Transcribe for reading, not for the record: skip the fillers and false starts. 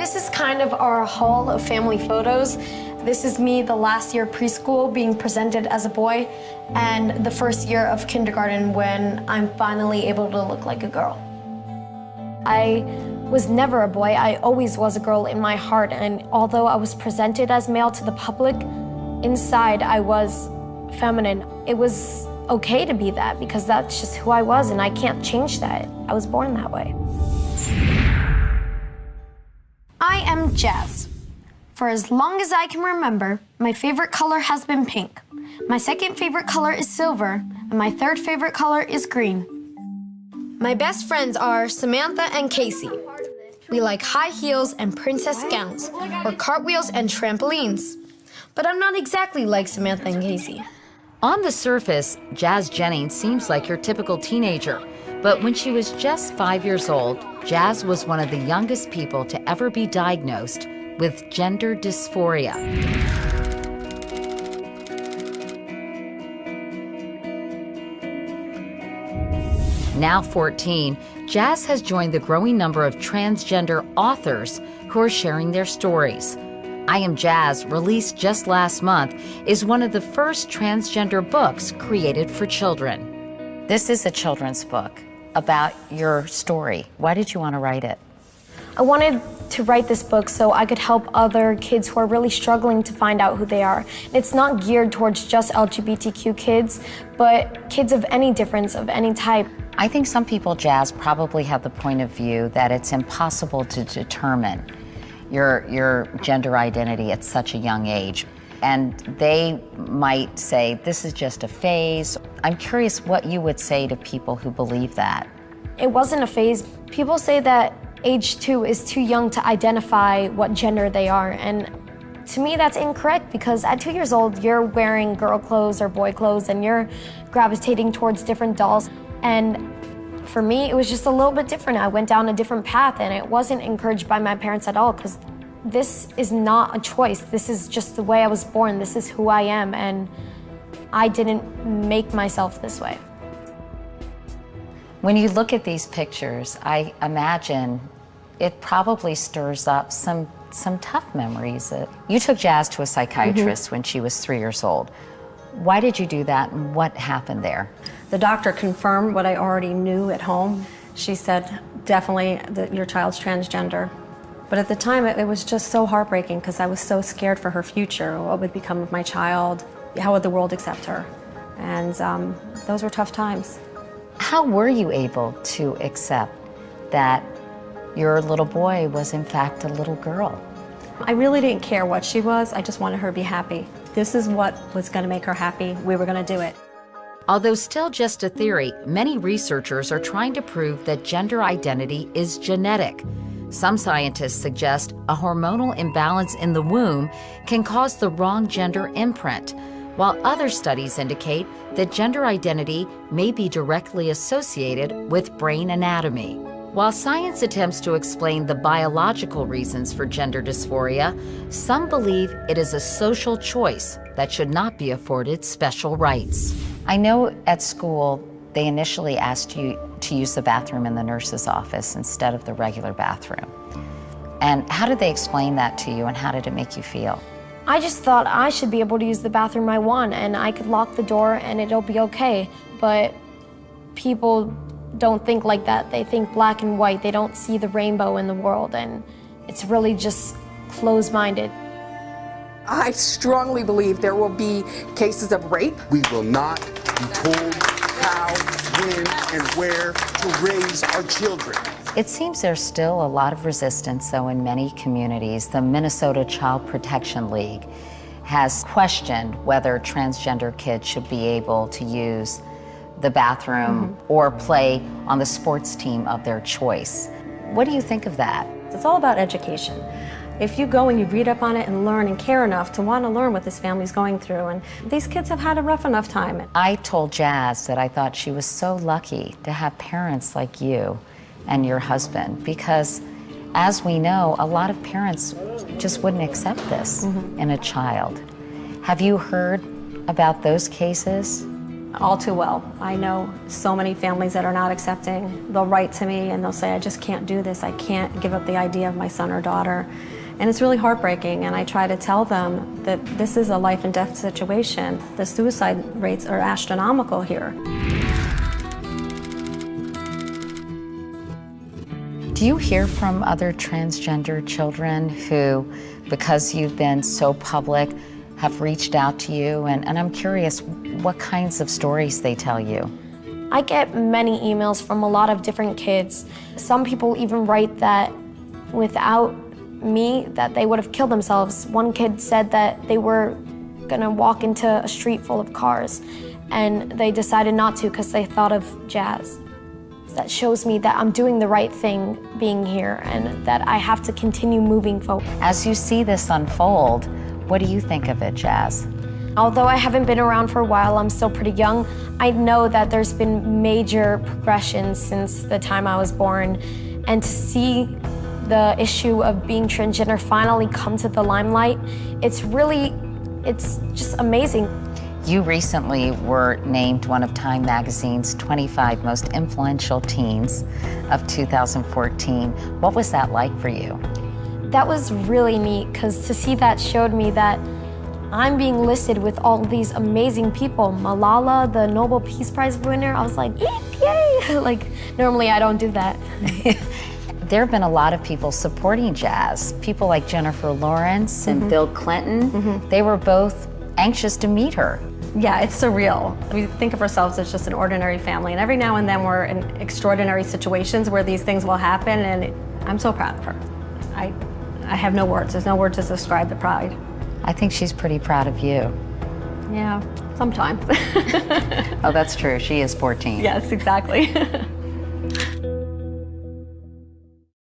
This is kind of our hall of family photos. This is me the last year of preschool being presented as a boy, and the first year of kindergarten when I'm finally able to look like a girl. I was never a boy, I always was a girl in my heart, and although I was presented as male to the public, inside I was feminine. It was okay to be that because that's just who I was and I can't change that. I was born that way. I am Jazz. For as long as I can remember, my favorite color has been pink. My second favorite color is silver, and my third favorite color is green. My best friends are Samantha and Casey. We like high heels and princess gowns, or cartwheels and trampolines. But I'm not exactly like Samantha and Casey. On the surface, Jazz Jennings seems like your typical teenager. But when she was just 5 years old, Jazz was one of the youngest people to ever be diagnosed with gender dysphoria. Now 14, Jazz has joined the growing number of transgender authors who are sharing their stories. I Am Jazz, released just last month, is one of the first transgender books created for children. This is a children's book about your story. Why did you want to write it? I wanted to write this book so I could help other kids who are really struggling to find out who they are. It's not geared towards just LGBTQ kids, but kids of any difference, of any type. I think some people, Jazz, probably have the point of view that it's impossible to determine your gender identity at such a young age. And they might say, this is just a phase. I'm curious what you would say to people who believe that. It wasn't a phase. People say that age 2 is too young to identify what gender they are. And to me, that's incorrect because at 2 years old, you're wearing girl clothes or boy clothes and you're gravitating towards different dolls. And for me, it was just a little bit different. I went down a different path and it wasn't encouraged by my parents at all because this is not a choice. This is just the way I was born. This is who I am, and I didn't make myself this way. When you look at these pictures, I imagine it probably stirs up some tough memories. You took Jazz to a psychiatrist when she was 3 years old. Why did you do that, and what happened there? The doctor confirmed what I already knew at home. She said, definitely that your child's transgender. But at the time, it was just so heartbreaking because I was so scared for her future. What would become of my child? How would the world accept her? And those were tough times. How were you able to accept that your little boy was in fact a little girl? I really didn't care what she was. I just wanted her to be happy. This is what was going to make her happy. We were going to do it. Although still just a theory, many researchers are trying to prove that gender identity is genetic. Some scientists suggest a hormonal imbalance in the womb can cause the wrong gender imprint, while other studies indicate that gender identity may be directly associated with brain anatomy. While science attempts to explain the biological reasons for gender dysphoria, some believe it is a social choice that should not be afforded special rights. I know at school they initially asked you to use the bathroom in the nurse's office instead of the regular bathroom. And how did they explain that to you, and how did it make you feel? I just thought I should be able to use the bathroom I want and I could lock the door and it'll be okay. But people don't think like that. They think black and white. They don't see the rainbow in the world, and it's really just closed-minded. I strongly believe there will be cases of rape. We will not be told how, when, and where to raise our children. It seems there's still a lot of resistance, though, in many communities. The Minnesota Child Protection League has questioned whether transgender kids should be able to use the bathroom or play on the sports team of their choice. What do you think of that? It's all about education. If you go and you read up on it and learn and care enough to want to learn what this family's going through, and these kids have had a rough enough time. I told Jazz that I thought she was so lucky to have parents like you and your husband, because as we know, a lot of parents just wouldn't accept this in a child. Have you heard about those cases? all too well. I know so many families that are not accepting. They'll write to me and they'll say, I just can't do this. I can't give up the idea of my son or daughter. And it's really heartbreaking, and I try to tell them that this is a life and death situation. The suicide rates are astronomical here. Do you hear from other transgender children who, because you've been so public, have reached out to you? And I'm curious what kinds of stories they tell you. I get many emails from a lot of different kids. Some people even write that without me, that they would have killed themselves. One kid said that they were gonna walk into a street full of cars and they decided not to because they thought of Jazz. That shows me that I'm doing the right thing being here and that I have to continue moving forward. As you see this unfold, what do you think of it, Jazz? Although I haven't been around for a while, I'm still pretty young, I know that there's been major progression since the time I was born, and to see the issue of being transgender finally come to the limelight, it's just amazing. You recently were named one of Time Magazine's 25 most influential teens of 2014. What was that like for you? That was really neat, because to see that showed me that I'm being listed with all these amazing people. Malala, the Nobel Peace Prize winner, I was like, yay! Like, normally I don't do that. There have been a lot of people supporting Jazz. People like Jennifer Lawrence and Bill Clinton. They were both anxious to meet her. Yeah, it's surreal. We think of ourselves as just an ordinary family, and every now and then we're in extraordinary situations where these things will happen, and I'm so proud of her. I have no words. There's no word to describe the pride. I think she's pretty proud of you. Yeah, sometimes. Oh, that's true. She is 14. Yes, exactly.